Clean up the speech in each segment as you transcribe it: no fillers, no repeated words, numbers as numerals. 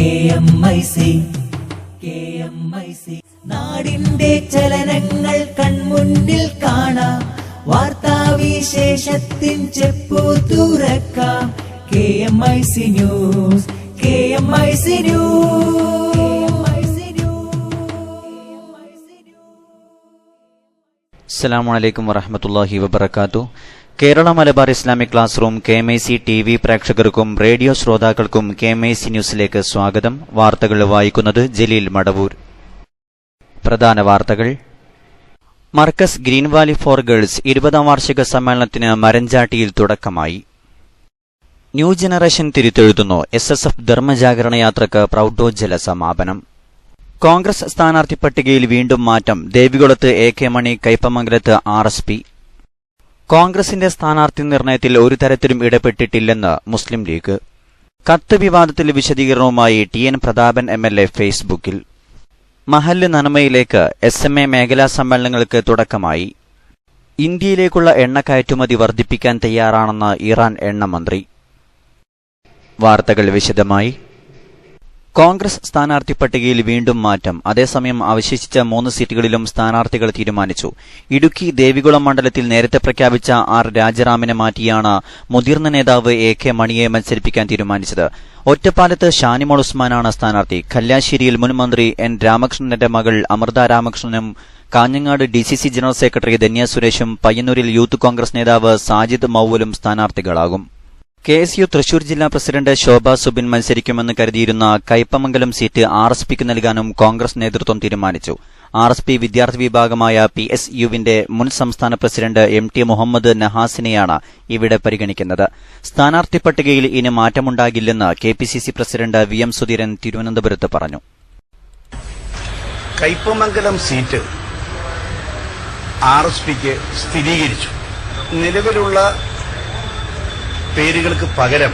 KMIC നാടിന്റെ ചലനങ്ങൾ കൺമുന്നിൽ കാണാം, വാർത്താവിശേഷത്തിൻ ചെപ്പു തുറക്കാം. KMIC news. അസ്സലാമു അലൈക്കും വറഹ്മത്തുള്ളാഹി വബറകാതുഹു. Kerala Malabar Islamic class room KMIC TV പ്രേക്ഷകർക്കും റേഡിയോ ശ്രോതാക്കൾക്കും KMIC ന്യൂസിലേക്ക് സ്വാഗതം. വാർത്തകൾ വായിക്കുന്നത് ജലീൽ മടവൂർ. പ്രധാന വാർത്തകൾ. Markaz green valley for girls 20ാം വാർഷിക സമ്മേളനത്തിന് മരഞ്ചാട്ടിയിൽ തുടക്കമായി. ന്യൂ ജനറേഷൻ തിരുത്തെഴുതുന്നു. SSF ധർമ്മജാഗരണ യാത്രക്ക് പ്രൗഢോജ്വല സമാപനം. കോൺഗ്രസ് സ്ഥാനാർത്ഥി പട്ടികയിൽ വീണ്ടും മാറ്റം. ദേവികുളത്ത് AK മണി, കയ്പമംഗലത്ത് RSP. കോൺഗ്രസിന്റെ സ്ഥാനാർത്ഥി നിർണയത്തിൽ ഒരു തരത്തിലും ഇടപെട്ടിട്ടില്ലെന്ന് മുസ്ലിം ലീഗ്. കത്ത് വിവാദത്തിൽ വിശദീകരണവുമായി TN പ്രതാപൻ MLA ഫേസ്ബുക്കിൽ. മഹല്ല് നന്മയിലേക്ക് SMA മേഖലാ സമ്മേളനങ്ങൾക്ക് തുടക്കമായി. ഇന്ത്യയിലേക്കുള്ള എണ്ണ കയറ്റുമതി വർദ്ധിപ്പിക്കാൻ തയ്യാറാണെന്ന് ഇറാൻ എണ്ണമന്ത്രി. വാർത്തകൾ വിശദമായി. കോൺഗ്രസ് സ്ഥാനാർത്ഥി പട്ടികയിൽ വീണ്ടും മാറ്റം. അതേസമയം അവശേഷിച്ച 3 സീറ്റുകളിലും സ്ഥാനാർത്ഥികൾ തീരുമാനിച്ചു. ഇടുക്കി ദേവികുളം മണ്ഡലത്തിൽ നേരത്തെ പ്രഖ്യാപിച്ച R രാജറാമിനെ മാറ്റിയാണ് മുതിർന്ന നേതാവ് AK മണിയെ മത്സരിപ്പിക്കാൻ തീരുമാനിച്ചത്. ഒറ്റപ്പാലത്ത് ഷാനിമോൾ ഉസ്മാനാണ് സ്ഥാനാർത്ഥി. കല്യാശ്ശേരിയിൽ മുൻ മന്ത്രി N രാമകൃഷ്ണന്റെ മകൾ അമൃത രാമകൃഷ്ണനും Kanhangad DCC general secretary Dhanya സുരേഷും പയ്യന്നൂരിൽ യൂത്ത് കോൺഗ്രസ് നേതാവ് സാജിദ് മൌവലും സ്ഥാനാർത്ഥികളാകും. KSU തൃശൂർ ജില്ലാ പ്രസിഡന്റ് ശോഭ സുബിൻ മത്സരിക്കുമെന്ന് കരുതിയിരുന്ന കയ്പമംഗലം സീറ്റ് RSPക്ക് നൽകാനും കോൺഗ്രസ് നേതൃത്വം തീരുമാനിച്ചു. RSP വിദ്യാർത്ഥി വിഭാഗമായ PSUവിന്റെ മുൻ സംസ്ഥാന പ്രസിഡന്റ് MT മുഹമ്മദ് നഹാസിനെയാണ് ഇവിടെ പരിഗണിക്കുന്നത്. സ്ഥാനാർത്ഥി പട്ടികയിൽ ഇനി മാറ്റമുണ്ടാകില്ലെന്ന് KPCC പ്രസിഡന്റ് VM സുധീരൻ തിരുവനന്തപുരത്ത് പറഞ്ഞു. കയ്പമംഗലം സീറ്റ് RSPക്ക് സ്ഥിരീകരിച്ചു. നിലവിലുള്ള പേരുകൾക്ക് പകരം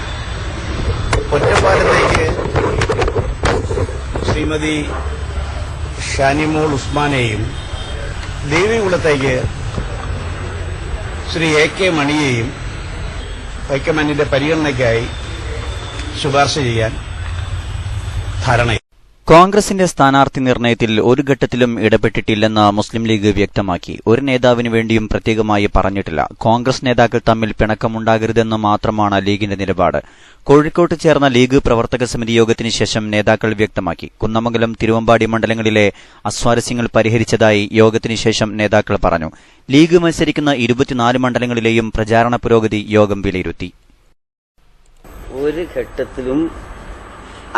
ഒറ്റപ്പാലത്തേക്ക് ശ്രീമതി ഷാനിമോൾ ഉസ്മാനെയും ദേവികുളത്തേക്ക് ശ്രീ AK മണിയെയും ഹൈക്കമാൻഡിന്റെ പരിഗണനയ്ക്കായി ശുപാർശ ചെയ്യാൻ ധാരണയായി. കോൺഗ്രസിന്റെ സ്ഥാനാർത്ഥി നിർണയത്തിൽ ഒരു ഘട്ടത്തിലും ഇടപെട്ടിട്ടില്ലെന്ന് മുസ്ലിം ലീഗ് വ്യക്തമാക്കി. ഒരു നേതാവിനു വേണ്ടിയും പ്രത്യേകമായി പറഞ്ഞിട്ടില്ല. കോൺഗ്രസ് നേതാക്കൾ തമ്മിൽ പിണക്കമുണ്ടാകരുതെന്ന് മാത്രമാണ് ലീഗിന്റെ നിലപാട്. കോഴിക്കോട്ട് ചേർന്ന ലീഗ് പ്രവർത്തക സമിതി യോഗത്തിന് ശേഷം നേതാക്കൾ വ്യക്തമാക്കി. കുന്നമംഗലം, തിരുവമ്പാടി മണ്ഡലങ്ങളിലെ അസ്വാരസ്യങ്ങൾ പരിഹരിച്ചതായി യോഗത്തിന് ശേഷം നേതാക്കൾ പറഞ്ഞു. ലീഗ് മത്സരിക്കുന്ന 24 മണ്ഡലങ്ങളിലെയും പ്രചാരണ പുരോഗതി യോഗം വിലയിരുത്തി. ഒരു ഘട്ടത്തിലും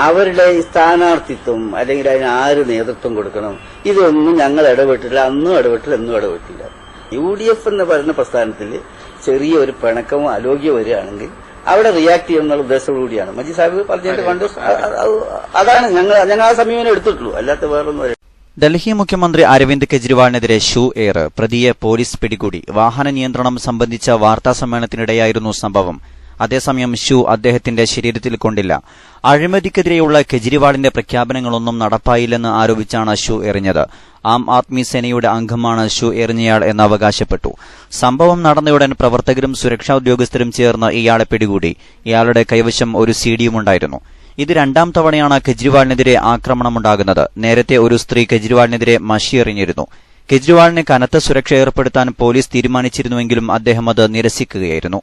അവരുടെ സ്ഥാനാർത്ഥിത്വം അല്ലെങ്കിൽ അതിന് ആര് നേതൃത്വം കൊടുക്കണം, ഇതൊന്നും ഞങ്ങൾ ഇടപെട്ടില്ല. അന്നും ഇടപെട്ടില്ല, എന്നും ഇടപെട്ടില്ല. UDF എന്ന് പറയുന്ന പ്രസ്ഥാനത്തിൽ ചെറിയ ഒരു പിണക്കമോ അലോഗ്യമോ വരികയാണെങ്കിൽ അവിടെ റിയാക്ട് ചെയ്യുന്നുള്ള ഉദ്ദേശത്തോടുകൂടിയാണ് മജീദ് സാഹിബ് പറഞ്ഞതിന്റെ കണ്ട് അതാണ് ഞങ്ങൾ ആ സമീപനം എടുത്തിട്ടുള്ളൂ, അല്ലാത്ത വേറൊന്നും. ഡൽഹി മുഖ്യമന്ത്രി അരവിന്ദ് കെജ്രിവാളിനെതിരെ ഷൂ എയർ. പ്രതിയെ പോലീസ് പിടികൂടി. വാഹന നിയന്ത്രണം സംബന്ധിച്ച വാർത്താസമ്മേളനത്തിനിടെയായിരുന്നു സംഭവം. അതേസമയം ഷൂ അദ്ദേഹത്തിന്റെ ശരീരത്തിൽ കൊണ്ടില്ല. അഴിമതിക്കെതിരെയുള്ള കെജ്രിവാളിന്റെ പ്രഖ്യാപനങ്ങളൊന്നും നടപ്പായില്ലെന്ന് ആരോപിച്ചാണ് ഷൂ എറിഞ്ഞത്. ആം ആദ്മി സേനയുടെ അംഗമാണ് ഷൂ എറിഞ്ഞയാൾ എന്ന് അവകാശപ്പെട്ടു. സംഭവം നടന്നയുടൻ പ്രവർത്തകരും സുരക്ഷാ ഉദ്യോഗസ്ഥരും ചേർന്ന് ഇയാളെ പിടികൂടി. ഇയാളുടെ കൈവശം ഒരു CD-യുമുണ്ടായിരുന്നു. ഇത് 2ാം തവണയാണ് കെജ്രിവാളിനെതിരെ ആക്രമണമുണ്ടാകുന്നത്. നേരത്തെ ഒരു സ്ത്രീ കെജ്രിവാളിനെതിരെ മഷി എറിഞ്ഞിരുന്നു. കെജ്രിവാളിന് കനത്ത സുരക്ഷ ഏർപ്പെടുത്താൻ പോലീസ് തീരുമാനിച്ചിരുന്നുവെങ്കിലും അദ്ദേഹം അത് നിരസിക്കുകയായിരുന്നു.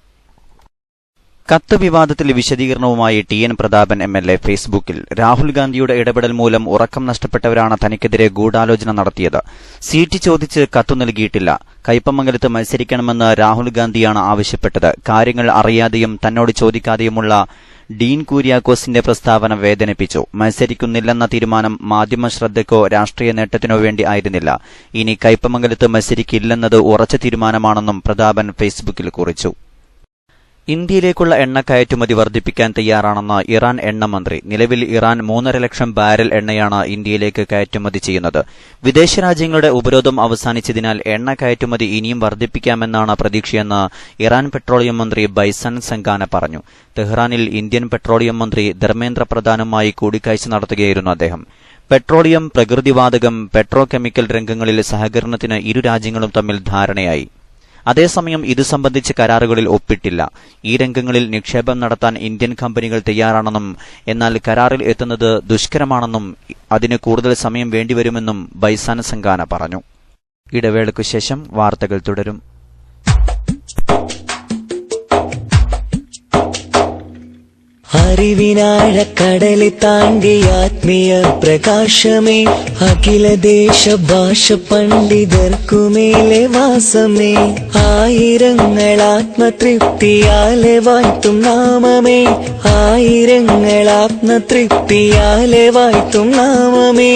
കത്ത് വിവാദത്തിൽ വിശദീകരണവുമായി TN പ്രതാപൻ MLA ഫേസ്ബുക്കിൽ. രാഹുൽ ഗാന്ധിയുടെ ഇടപെടൽ മൂലം ഉറക്കം നഷ്ടപ്പെട്ടവരാണ് തനിക്കെതിരെ ഗൂഢാലോചന നടത്തിയത്. സീറ്റ് ചോദിച്ച് കത്തു നൽകിയിട്ടില്ല. കയ്പമംഗലത്ത് മത്സരിക്കണമെന്ന് രാഹുൽ ഗാന്ധിയാണ് ആവശ്യപ്പെട്ടത്. കാര്യങ്ങൾ അറിയാതെയും തന്നോട് ചോദിക്കാതെയുമുള്ള ഡീൻ കുര്യാക്കോസിന്റെ പ്രസ്താവന വേദനിപ്പിച്ചു. മത്സരിക്കുന്നില്ലെന്ന തീരുമാനം മാധ്യമ ശ്രദ്ധയ്ക്കോ രാഷ്ട്രീയ നേട്ടത്തിനോ വേണ്ടി ആയിരുന്നില്ല. ഇനി കയ്പമംഗലത്ത് മത്സരിക്കില്ലെന്നത് ഉറച്ച തീരുമാനമാണെന്നും പ്രതാപൻ ഫേസ്ബുക്കിൽ കുറിച്ചു. ഇന്ത്യയിലേക്കുള്ള എണ്ണ കയറ്റുമതി വർദ്ധിപ്പിക്കാൻ തയ്യാറാണെന്ന് ഇറാൻ എണ്ണമന്ത്രി. നിലവിൽ ഇറാൻ 3.5 ലക്ഷം ബാരൽ എണ്ണയാണ് ഇന്ത്യയിലേക്ക് കയറ്റുമതി ചെയ്യുന്നത്. വിദേശ രാജ്യങ്ങളുടെ ഉപരോധം അവസാനിച്ചതിനാൽ എണ്ണ കയറ്റുമതി ഇനിയും വർദ്ധിപ്പിക്കാമെന്നാണ് പ്രതീക്ഷയെന്ന് ഇറാൻ പെട്രോളിയം മന്ത്രി ബൈസൻ സംഗാന പറഞ്ഞു. തെഹ്റാനിൽ ഇന്ത്യൻ പെട്രോളിയം മന്ത്രി ധർമ്മേന്ദ്ര പ്രധാനുമായി കൂടിക്കാഴ്ച നടത്തുകയായിരുന്നു അദ്ദേഹം. പെട്രോളിയം, പ്രകൃതിവാതകം, പെട്രോ കെമിക്കൽ രംഗങ്ങളിൽ സഹകരണത്തിന് ഇരു രാജ്യങ്ങളും തമ്മിൽ ധാരണയായി. അതേസമയം ഇത് സംബന്ധിച്ച് കരാറുകളിൽ ഒപ്പിട്ടില്ല. ഈ രംഗങ്ങളിൽ നിക്ഷേപം നടത്താൻ ഇന്ത്യൻ കമ്പനികൾ തയ്യാറാണെന്നും എന്നാൽ കരാറിൽ എത്തുന്നത് ദുഷ്കരമാണെന്നും അതിന് കൂടുതൽ സമയം വേണ്ടിവരുമെന്നും ബൈസാന സംഘാന പറഞ്ഞു. ഇടവേളയ്ക്കു ശേഷം വാർത്തകൾ തുടരും. അറിവിനാഴക്കടലി താണ്ടി ആത്മീയ പ്രകാശമേ, അഖില ദേശ ഭാഷ പണ്ഡിതർക്കുമേലെ വാസമേ, ആയിരങ്ങൾ ആത്മതൃപ്തിയാലെ വാഴ്ത്തും നാമമേ, ആയിരങ്ങൾ ആത്മതൃപ്തിയാലെ വാഴ്ത്തും നാമമേ,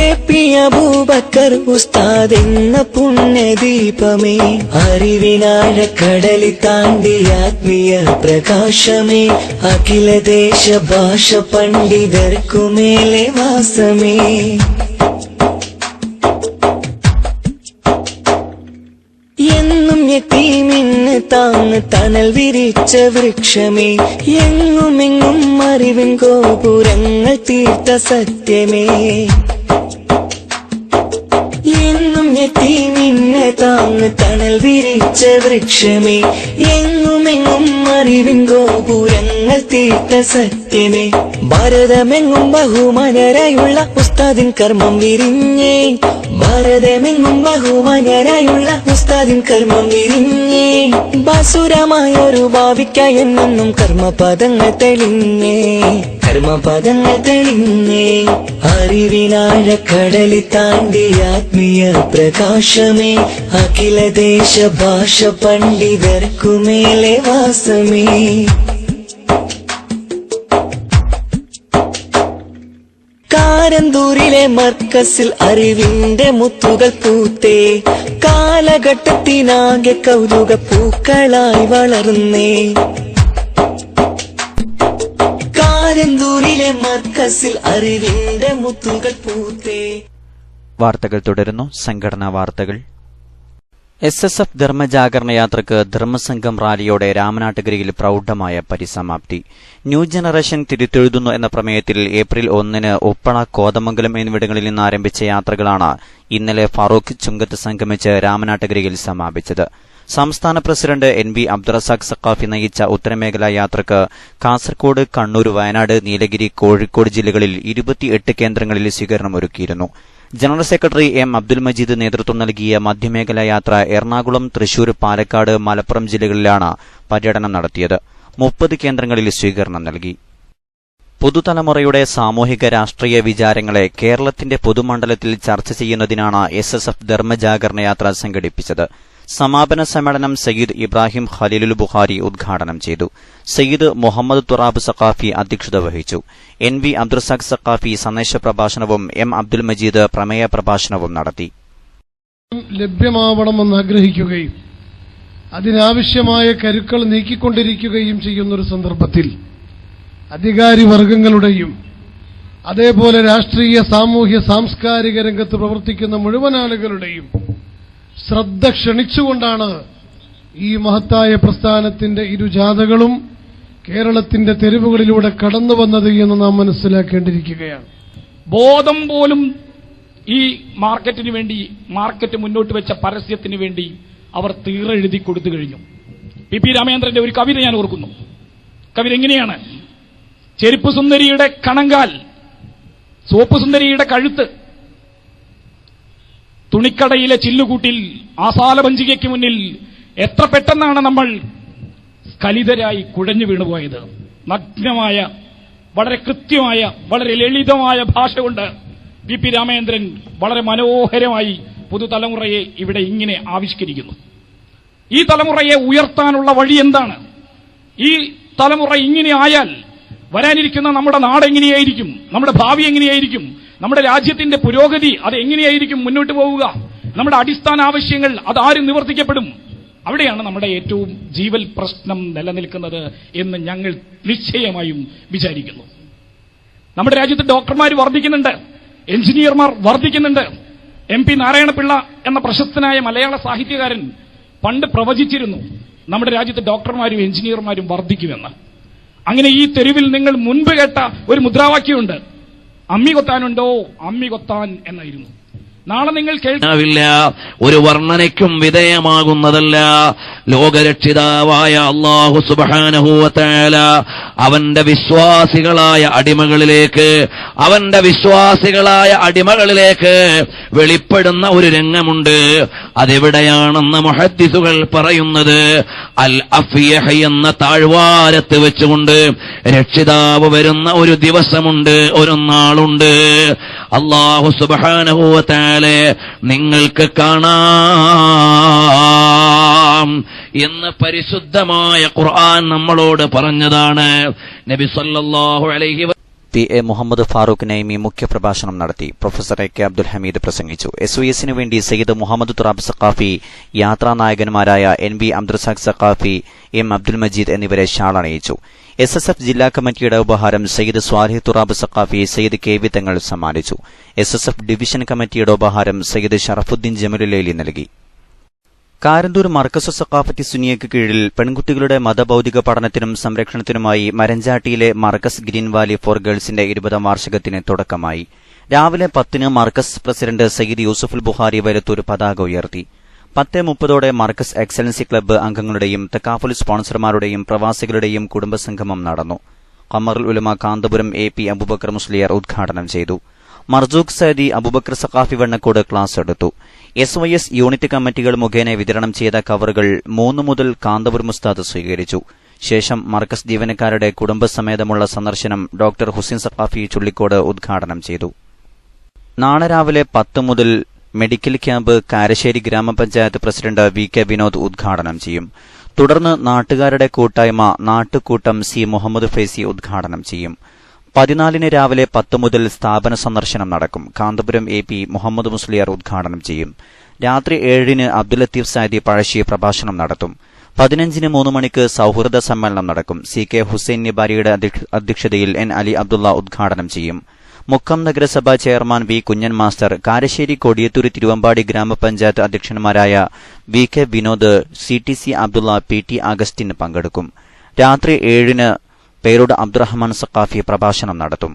എ.പി. അബൂബക്കർ ഉസ്താദ് എന്ന പുണ്യദീപമേ, അറിവിനാഴക്കടലി താണ്ടി ആത്മീയ പ്രകാശമേ, അഖില ദേശ ഭാഷ പണ്ഡിതർക്കുമേലെ വാസമേ. എന്നും യതീമിന് താങ്ങ് തണൽ വിരിച്ച വൃക്ഷമേ, എങ്ങുമെങ്ങും അറിവിൻ ഗോപുരങ്ങൾ തീർത്ത സത്യമേ, എന്നും യതീമിന് താങ്ങ് തണൽ വിരിച്ച വൃക്ഷമേ, എങ്ങുമെങ്ങും അറിവിൻ ഗോപുരങ്ങൾ തീർത്ത സത്യമേ, ഭാരതമെങ്ങും ബഹുമാനരായുള്ള ഉസ്താദിൻ കർമ്മം വിരിഞ്ഞേ, ഭാരതമെങ്ങും ബഹുമാനരായുള്ള ഉസ്താദിൻ കർമ്മം വിരിഞ്ഞേ, ബാസുരമായൊരു ഭാവിക്കായി എന്നും കർമ്മപദങ്ങൾ തെളിഞ്ഞേ, കർമ്മപദങ്ങൾ തെളിഞ്ഞേ, അറിവിനാഴക്കടലി താണ്ടി ആത്മീയ പ്രകാശമേ, അഖില ദേശ ഭാഷ പണ്ഡിതർക്കുമേലെ വാസമേ. കാരന്തൂരിലെ മർക്കസിൽ അറിവിന്റെ മുത്തുകൾ പൂത്തേ, കാലഘട്ടത്തിനാകെ കൗതുക പൂക്കളായി വളർന്നേ, കാരന്തൂരിലെ മർക്കസിൽ അറിവിന്റെ മുത്തുകൾ പൂത്തേ. വാർത്തകൾ തുടരുന്നു. സംഘടനാ വാർത്തകൾ. SSF ധർമ്മജാഗരണ യാത്രക്ക് ധർമ്മസംഘം റാലിയോടെ രാമനാട്ടുകരയിൽ പ്രൌഢമായ പരിസമാപ്തി. ന്യൂ ജനറേഷൻ തിരുത്തെഴുതുന്നു എന്ന പ്രമേയത്തിൽ ഏപ്രിൽ 1 ഉപ്പള, കോതമംഗലം എന്നിവിടങ്ങളിൽ നിന്ന് ആരംഭിച്ച യാത്രകളാണ് ഇന്നലെ ഫാറൂഖ് ചുങ്കത്ത് സംഗമിച്ച് രാമനാട്ടുകരയിൽ സമാപിച്ചത്. സംസ്ഥാന പ്രസിഡന്റ് NB അബ്ദുറസാഖ് സഖാഫി നയിച്ച ഉത്തരമേഖലാ യാത്രക്ക് കാസർകോട്, കണ്ണൂർ, വയനാട്, നീലഗിരി, കോഴിക്കോട് ജില്ലകളിൽ 28 കേന്ദ്രങ്ങളിൽ സ്വീകരണമൊരുക്കിയിരുന്നു. General secretary M. Abdul Majeed നേതൃത്വം നൽകിയ മധ്യമേഖലാ യാത്ര എറണാകുളം, തൃശൂർ, പാലക്കാട്, മലപ്പുറം ജില്ലകളിലാണ് പര്യടനം നടത്തിയത്. 30 കേന്ദ്രങ്ങളിൽ സ്വീകരണം നൽകി. പുതുതലമുറയുടെ സാമൂഹിക രാഷ്ട്രീയ വിചാരങ്ങളെ കേരളത്തിന്റെ പൊതുമണ്ഡലത്തിൽ ചർച്ച ചെയ്യുന്നതിനാണ് SSF ധർമ്മജാഗരണ യാത്ര സംഘടിപ്പിച്ചത്. സമാപന സമ്മേളനം സയ്യിദ് ഇബ്രാഹിം ഖലീലുൽ ബുഖാരി ഉദ്ഘാടനം ചെയ്തു. സയ്യിദ് മുഹമ്മദ് തുറാബ് സഖാഫി അധ്യക്ഷത വഹിച്ചു. NB അബ്ദുറസാഖ് സഖാഫി സന്ദേശ പ്രഭാഷണവും M. അബ്ദുൽ മജീദ് പ്രമേയ പ്രഭാഷണവും നടത്തി. ലഭ്യമാവണമെന്ന് ആഗ്രഹിക്കുകയും അതിനാവശ്യമായ കരുക്കൾ നീക്കിക്കൊണ്ടിരിക്കുകയും ചെയ്യുന്നൊരു സന്ദർഭത്തിൽ അധികാരി വർഗങ്ങളുടെയും അതേപോലെ രാഷ്ട്രീയ, സാമൂഹ്യ, സാംസ്കാരിക രംഗത്ത് പ്രവർത്തിക്കുന്ന മുഴുവൻ ആളുകളുടെയും ശ്രദ്ധ ക്ഷണിച്ചുകൊണ്ടാണ് ഈ മഹത്തായ പ്രസ്ഥാനത്തിന്റെ ഇരുജാഥകളും കേരളത്തിന്റെ തെരുവുകളിലൂടെ കടന്നു വന്നത് എന്ന് നാം മനസ്സിലാക്കേണ്ടിയിരിക്കുകയാണ്. ബോധം പോലും ഈ മാർക്കറ്റിന് വേണ്ടി, മാർക്കറ്റ് മുന്നോട്ട് വെച്ച പരസ്യത്തിന് വേണ്ടി അവർ തീരെഴുതി കൊടുത്തു കഴിഞ്ഞു. P. രാമേന്ദ്രന്റെ ഒരു കവിത ഞാൻ ഓർക്കുന്നു. കവിത എങ്ങനെയാണ്? ചെരുപ്പ് സുന്ദരിയുടെ കണങ്കാൽ, സോപ്പ് സുന്ദരിയുടെ കഴുത്ത്, തുണിക്കടയിലെ ചില്ലുകൂട്ടിൽ, ആസാലപഞ്ചികയ്ക്ക് മുന്നിൽ എത്ര പെട്ടെന്നാണ് നമ്മൾ സ്ഖലിതരായി കുഴഞ്ഞു വീണുപോയത്. നഗ്നമായ, വളരെ കൃത്യമായ, വളരെ ലളിതമായ ഭാഷ കൊണ്ട് P. രാമേന്ദ്രൻ വളരെ മനോഹരമായി പുതുതലമുറയെ ഇവിടെ ഇങ്ങനെ ആവിഷ്കരിക്കുന്നു. ഈ തലമുറയെ ഉയർത്താനുള്ള വഴി എന്താണ്? ഈ തലമുറ ഇങ്ങനെ ആയാൽ വരാനിരിക്കുന്ന നമ്മുടെ നാട് എങ്ങനെയായിരിക്കും? നമ്മുടെ ഭാവി എങ്ങനെയായിരിക്കും? നമ്മുടെ രാജ്യത്തിന്റെ പുരോഗതി അത് എങ്ങനെയായിരിക്കും മുന്നോട്ട് പോവുക? നമ്മുടെ അടിസ്ഥാന ആവശ്യങ്ങൾ അതാര് നിവർത്തിക്കപ്പെടും? അവിടെയാണ് നമ്മുടെ ഏറ്റവും ജീവൽ പ്രശ്നം നിലനിൽക്കുന്നത് എന്ന് ഞങ്ങൾ നിശ്ചയമായും വിചാരിക്കുന്നു. നമ്മുടെ രാജ്യത്ത് ഡോക്ടർമാർ വർദ്ധിക്കുന്നുണ്ട്, എഞ്ചിനീയർമാർ വർദ്ധിക്കുന്നുണ്ട്. MP നാരായണപിള്ള എന്ന പ്രശസ്തനായ മലയാള സാഹിത്യകാരൻ പണ്ട് പ്രവചിച്ചിരുന്നു നമ്മുടെ രാജ്യത്ത് ഡോക്ടർമാരും എഞ്ചിനീയർമാരും വർദ്ധിക്കുമെന്ന്. അങ്ങനെ ഈ തെരുവിൽ നിങ്ങൾ മുൻപ് കേട്ട ഒരു മുദ്രാവാക്യമുണ്ട്, അമ്മി കൊത്താനുണ്ടോ, അമ്മി കൊത്താൻ എന്നായിരുന്നു. നാളെ നിങ്ങൾ ില്ല ഒരു വർണ്ണനയ്ക്കും വിധേയമാകുന്നതല്ല. ലോകരക്ഷിതാവായ അല്ലാഹു സുബ്ഹാനഹു വ തആല അവന്റെ വിശ്വാസികളായ അടിമകളിലേക്ക് വെളിപ്പെടുന്ന ഒരു രംഗമുണ്ട്. അതെവിടെയാണെന്ന് മുഹദ്ദിസുകൾ പറയുന്നത് അൽ അഫ്യഹ് എന്ന താഴ്വാരത്ത് വെച്ചുകൊണ്ട് രക്ഷിതാവ് വരുന്ന ഒരു ദിവസമുണ്ട്, ഒരു നാളുണ്ട്. അല്ലാഹു സുബ്ഹാനഹു വ തആല നിങ്ങൾക്ക് കാണാം എന്ന് പരിശുദ്ധമായ ഖുർആൻ നമ്മളോട് പറഞ്ഞതാണ്. നബി സല്ലല്ലാഹു അലൈഹി പി എ മുഹമ്മദ് ഫാറൂഖ് നൈമി മുഖ്യപ്രഭാഷണം നടത്തി. Professor A K Abdul Hameed പ്രസംഗിച്ചു. SOSന് വേണ്ടി സയ്യിദ് മുഹമ്മദ് തുറാബ് സഖാഫി, യാത്രാനായകന്മാരായ NB അബ്ദുറസാഖ് സഖാഫി, M അബ്ദുൽ മജീദ് എന്നിവരെ ഷാൾ അണിയിച്ചു. SSF ജില്ലാ കമ്മിറ്റിയുടെ ഉപഹാരം സയ്യിദ് സ്വാലിഹ് തുറാബ് സഖാഫി, സയ്യിദ് KV തങ്ങൾ സമ്മാനിച്ചു. SSF ഡിവിഷൻ കമ്മിറ്റിയുടെ ഉപഹാരം സയ്യിദ് ഷറഫുദ്ദീൻ ജമലുലൈലി നൽകി. കാരന്തൂർ മർക്കസ് സഖാഫത്തി സുന്നിയയ്ക്ക് കീഴിൽ പെൺകുട്ടികളുടെ മതഭൌതിക പഠനത്തിനും സംരക്ഷണത്തിനുമായി മരഞ്ചാട്ടിയിലെ മർക്കസ് ഗ്രീൻ വാലി ഫോർ ഗേൾസിന്റെ 20ാം വാർഷികത്തിന് തുടക്കമായി. രാവിലെ 10-ന് മർക്കസ് പ്രസിഡന്റ് സയ്യിദ് യൂസുഫുൽ ബുഖാരി വരത്തൂർ പതാക ഉയർത്തി. 10:30 മർക്കസ് എക്സലൻസി ക്ലബ്ബ് അംഗങ്ങളുടെയും തക്കാഫുൽ സ്പോൺസർമാരുടെയും പ്രവാസികളുടെയും കുടുംബസംഗമം നടന്നു. ഖമറുൽ ഉലമ കാന്തപുരം AP അബൂബക്കർ മുസ്ലിയാർ ഉദ്ഘാടനം ചെയ്തു. മർസൂഖ് സൈദി, അബൂബക്കർ സഖാഫി വണ്ണക്കോട് ക്ലാസ് എടുത്തു. SOS യൂണിറ്റ് കമ്മിറ്റികൾ മുഖേന വിതരണം ചെയ്ത കവറുകൾ 3 മുതൽ കാന്തപുരം ഉസ്താദ് സ്വീകരിച്ചു. ശേഷം മർക്കസ് ജീവനക്കാരുടെ കുടുംബസമേതമുള്ള സന്ദർശനം ഡോക്ടർ ഹുസൈൻ സഖാഫി ചുള്ളിക്കോട് ഉദ്ഘാടനം ചെയ്തു. നാളെ രാവിലെ 10 മുതൽ മെഡിക്കൽ ക്യാമ്പ് കാരശ്ശേരി ഗ്രാമപഞ്ചായത്ത് പ്രസിഡന്റ് VK വിനോദ് ഉദ്ഘാടനം ചെയ്യും. തുടർന്ന് നാട്ടുകാരുടെ കൂട്ടായ്മ നാട്ടുകൂട്ടം C മുഹമ്മദ് ഫൈസി ഉദ്ഘാടനം ചെയ്യും. 14-ന് രാവിലെ 10 മുതൽ സ്ഥാപന സന്ദർശനം നടക്കും. കാന്തപുരം AP മുഹമ്മദ് മുസ്ലിയാർ ഉദ്ഘാടനം ചെയ്യും. രാത്രി 7-ന് അബ്ദുൽ ലത്തീഫ് സൈദി പഴശ്ശി പ്രഭാഷണം നടത്തും. 15-ന് 3 മണിക്ക് സൌഹൃദ സമ്മേളനം നടക്കും. CK ഹുസൈൻ നിബാരിയുടെ അധ്യക്ഷതയിൽ N അലി അബ്ദുള്ള ഉദ്ഘാടനം ചെയ്യും. മുക്കം നഗരസഭാ chairman V Kunhan master, Karassery, Kodiyathur, Thiruvambady ഗ്രാമപഞ്ചായത്ത് അധ്യക്ഷന്മാരായ VK Vinod, CTC Abdulla, PT Augustine പങ്കെടുക്കും. രാത്രി 7-ന് പേരോട് അബ്ദുറഹ്മാൻ സഖാഫി പ്രഭാഷണം നടത്തും.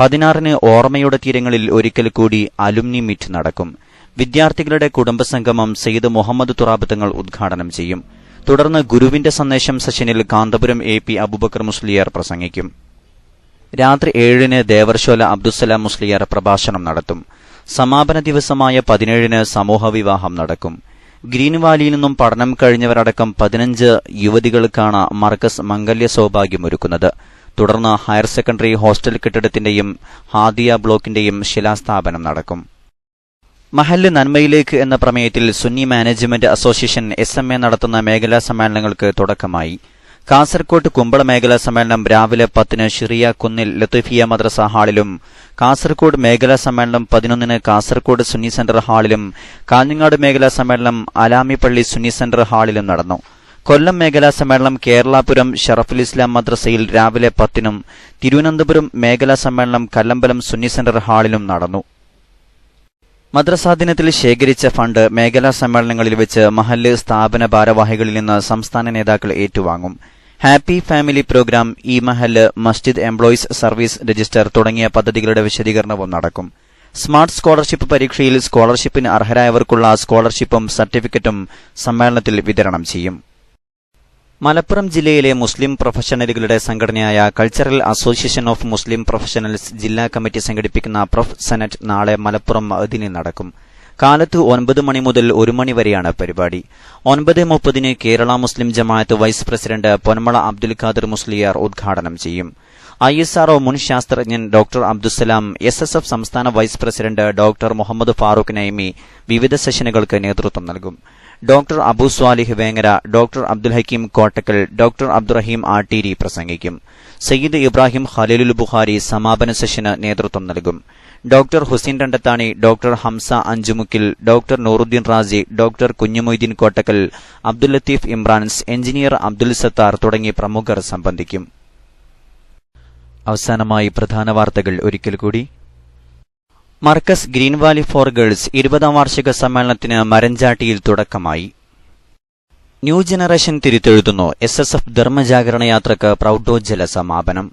16-ന് ഓർമ്മയുടെ തീരങ്ങളിൽ ഒരിക്കൽ കൂടി അലുമിനി മീറ്റ് നടക്കും. വിദ്യാർത്ഥികളുടെ കുടുംബസംഗമം സയ്യിദ് മുഹമ്മദ് തുറാബ് തങ്ങൾ ഉദ്ഘാടനം ചെയ്യും. തുടർന്ന് ഗുരുവിന്റെ സന്ദേശം സെഷനിൽ കാന്തപുരം AP അബൂബക്കർ മുസ്ലിയാർ പ്രസംഗിക്കും. രാത്രി 7-ന് ദേവർശോല അബ്ദുസലാം മുസ്ലിയാർ പ്രഭാഷണം നടത്തും. സമാപന ദിവസമായ 17-ന് സമൂഹവിവാഹം നടക്കും. ഗ്രീൻ വാലിയിൽ നിന്നും പഠനം കഴിഞ്ഞവരടക്കം 15 യുവതികൾക്കാണ് മർക്കസ് മംഗല്യ സൌഭാഗ്യമൊരുക്കുന്നത്. തുടർന്ന് ഹയർ സെക്കൻഡറി ഹോസ്റ്റൽ കെട്ടിടത്തിന്റെയും ഹാദിയ ബ്ലോക്കിന്റെയും ശിലാസ്ഥാപനം നടക്കും. മഹല്ല് നന്മയിലേക്ക് എന്ന പ്രമേയത്തിൽ സുന്നി മാനേജ്മെന്റ് അസോസിയേഷൻ SMA നടത്തുന്ന മേഖലാ സമ്മേളനങ്ങൾക്ക് തുടക്കമായി. കാസർകോട്ട് കുമ്പള മേഖലാ സമ്മേളനം രാവിലെ 10-ന് ഷിറിയ കുന്നിൽ ലത്തീഫിയ മദ്രസ ഹാളിലും, കാസർകോട് മേഖലാ സമ്മേളനം 11-ന് കാസർകോട് സുന്നി സെന്റർ ഹാളിലും, കാഞ്ഞങ്ങാട് മേഖലാ സമ്മേളനം അലാമിപ്പള്ളി സുന്നി സെന്റർ ഹാളിലും നടന്നു. കൊല്ലം മേഖലാ സമ്മേളനം കേരളാപുരം ഷറഫുൽ ഇസ്ലാം മദ്രസയിൽ രാവിലെ 10-നും, തിരുവനന്തപുരം മേഖലാ സമ്മേളനം കല്ലമ്പലം സുന്നി സെന്റർ ഹാളിലും നടന്നു. മദ്രസാ ദിനത്തിൽ ശേഖരിച്ച ഫണ്ട് മേഖലാ സമ്മേളനങ്ങളിൽ വെച്ച് മഹല്ല് സ്ഥാപന ഭാരവാഹികളിൽ നിന്ന് സംസ്ഥാന നേതാക്കൾ ഏറ്റുവാങ്ങും. ഹാപ്പി ഫാമിലി പ്രോഗ്രാം, ഈ മഹല്ല്, മസ്ജിദ് എംപ്ലോയീസ് സർവീസ് രജിസ്റ്റർ തുടങ്ങിയ പദ്ധതികളുടെ വിശദീകരണവും നടക്കും. സ്മാർട്ട് സ്കോളർഷിപ്പ് പരീക്ഷയിൽ സ്കോളർഷിപ്പിന് അർഹരായവർക്കുള്ള സ്കോളർഷിപ്പും സർട്ടിഫിക്കറ്റും സമ്മേളനത്തിൽ വിതരണം ചെയ്യും. മലപ്പുറം ജില്ലയിലെ മുസ്ലിം പ്രൊഫഷണലുകളുടെ സംഘടനയായ cultural association of Muslim professionals ജില്ലാ കമ്മിറ്റി സംഘടിപ്പിക്കുന്ന പ്രൊഫ് സെനറ്റ് നാളെ മലപ്പുറം മഅ്ദിനിൽ നടക്കും. കാലത്ത് 9 മണി മുതൽ 1 മണി വരെയാണ് പരിപാടി. 9:30-ന് കേരള മുസ്ലിം ജമാഅത്ത് വൈസ് പ്രസിഡന്റ് പൊന്മള അബ്ദുൽ ഖാദർ മുസ്ലിയാർ ഉദ്ഘാടനം ചെയ്യും. ISRO മുൻ ശാസ്ത്രജ്ഞൻ ഡോക്ടർ അബ്ദുസലാം, SSF സംസ്ഥാന vice president doctor Muhammad Farooq Naimi വിവിധ സെഷനുകൾക്ക് നേതൃത്വം നൽകും. Doctor Abu Salih Vengara, doctor Abdul Hakeem Kottakkal, doctor Abdurahim Atteeri പ്രസംഗിക്കും. സയ്യിദ് ഇബ്രാഹിം ഖലീലുൽ ബുഖാരി സമാപന സെഷന് നേതൃത്വം നൽകും. ഡോക്ടർ ഹുസൈൻ രണ്ടത്താണി, ഡോക്ടർ ഹംസ അഞ്ചുമുക്കിൽ, ഡോക്ടർ നൂറുദ്ദീൻ റാസി, ഡോക്ടർ കുഞ്ഞുമൊയ്തീൻ കോട്ടക്കൽ, അബ്ദുൽ ലത്തീഫ് ഇമ്രാൻസ്, എഞ്ചിനീയർ അബ്ദുൽ സത്താർ തുടങ്ങി പ്രമുഖർ സംബന്ധിക്കും. അവസാനമായി പ്രധാന വാർത്തകൾ ഒരിക്കൽ കൂടി. Markaz green valley for girls 20ാം വാർഷിക സമ്മേളനത്തിന് മരഞ്ചാട്ടിയിൽ തുടക്കമായി. ന്യൂ ജനറേഷൻ തിരുത്തെഴുതുന്നു. SSF ധർമ്മജാഗരണ യാത്രക്ക് പ്രൌഢോജ്വല സമാപനം.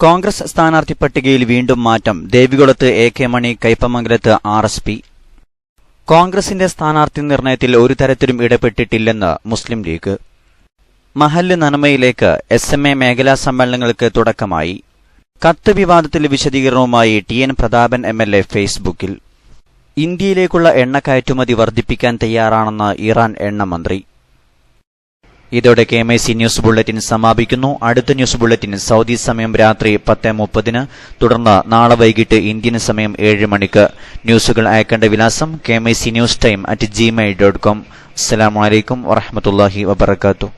കോൺഗ്രസ് സ്ഥാനാർത്ഥി പട്ടികയിൽ വീണ്ടും മാറ്റം. ദേവികുളത്ത് AK മണി, കയ്പമംഗലത്ത് RSP. കോൺഗ്രസിന്റെ സ്ഥാനാർത്ഥി നിർണയത്തിൽ ഒരു തരത്തിലും ഇടപെട്ടിട്ടില്ലെന്ന് മുസ്ലിം ലീഗ്. മഹല്ല് നന്മയിലേക്ക് SMA മേഖലാ സമ്മേളനങ്ങൾക്ക് തുടക്കമായി. കത്ത് വിവാദത്തിൽ വിശദീകരണവുമായി TN പ്രതാപൻ MLA ഫേസ്ബുക്കിൽ. ഇന്ത്യയിലേക്കുള്ള എണ്ണ കയറ്റുമതി വർദ്ധിപ്പിക്കാൻ തയ്യാറാണെന്ന് ഇറാൻ എണ്ണമന്ത്രി. ഇതോടെ KMIC ന്യൂസ് ബുള്ളറ്റിൻ സമാപിക്കുന്നു. അടുത്ത ന്യൂസ് ബുള്ളറ്റിൻ സൗദി സമയം രാത്രി 10:30, തുടർന്ന് നാളെ വൈകിട്ട് ഇന്ത്യൻ സമയം 7 മണിക്ക്. ന്യൂസുകൾ അയക്കേണ്ട വിലാസം KMIC News Time @gmail.com. അസ്സലാമു അലൈക്കും വറഹ്മത്തുള്ളാഹി വബറകാതുഹു.